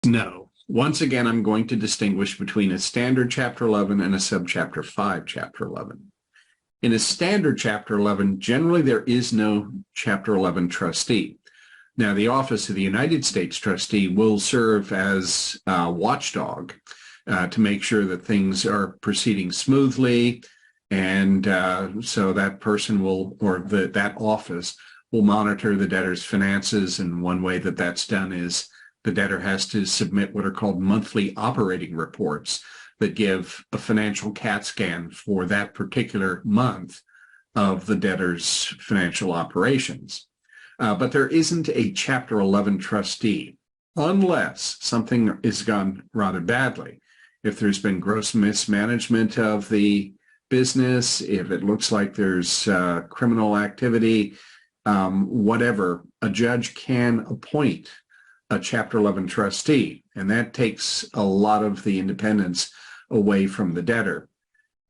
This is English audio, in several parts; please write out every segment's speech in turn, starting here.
No. Once again, I'm going to distinguish between a standard Chapter 11 and a subchapter 5 Chapter 11. In a standard Chapter 11, generally there is no Chapter 11 trustee. Now, the Office of the United States Trustee will serve as a watchdog to make sure that things are proceeding smoothly, and so that person will, or that office will monitor the debtor's finances, and one way that that's done is the debtor has to submit what are called monthly operating reports that give a financial CAT scan for that particular month of the debtor's financial operations. But there isn't a Chapter 11 trustee unless something has gone rather badly. If there's been gross mismanagement of the business, if it looks like there's criminal activity, whatever, a judge can appoint a Chapter 11 trustee, and that takes a lot of the independence away from the debtor.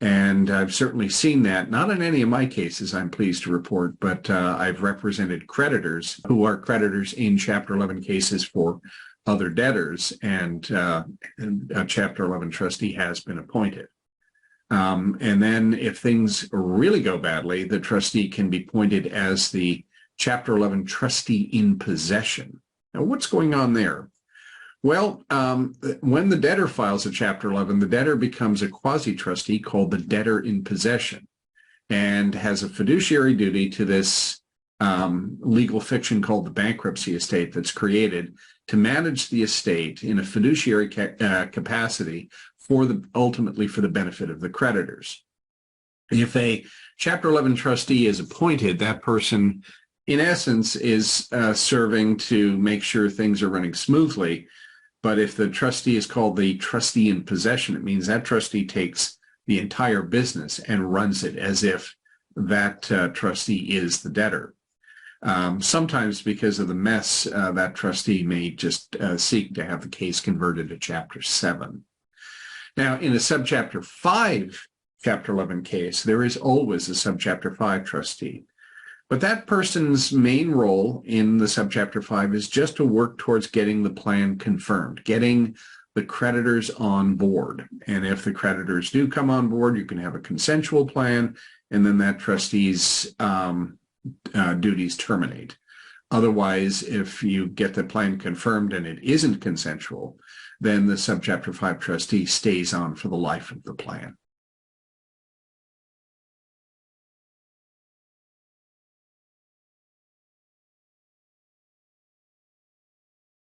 And I've certainly seen that, not in any of my cases, I'm pleased to report, but I've represented creditors who are creditors in Chapter 11 cases for other debtors, and a Chapter 11 trustee has been appointed. And then if things really go badly, the trustee can be appointed as the Chapter 11 trustee in possession. Now, what's going on there? Well, when the debtor files a Chapter 11, the debtor becomes a quasi-trustee called the debtor in possession and has a fiduciary duty to this legal fiction called the bankruptcy estate that's created to manage the estate in a fiduciary capacity ultimately for the benefit of the creditors. If a Chapter 11 trustee is appointed, that person in essence is serving to make sure things are running smoothly. But if the trustee is called the trustee in possession, it means that trustee takes the entire business and runs it as if that trustee is the debtor. Sometimes because of the mess, that trustee may just seek to have the case converted to Chapter 7. Now, in a subchapter 5 Chapter 11 case, there is always a subchapter 5 trustee. But that person's main role in the subchapter 5 is just to work towards getting the plan confirmed, getting the creditors on board. And if the creditors do come on board, you can have a consensual plan, and then that trustee's duties terminate. Otherwise, if you get the plan confirmed and it isn't consensual, then the subchapter 5 trustee stays on for the life of the plan.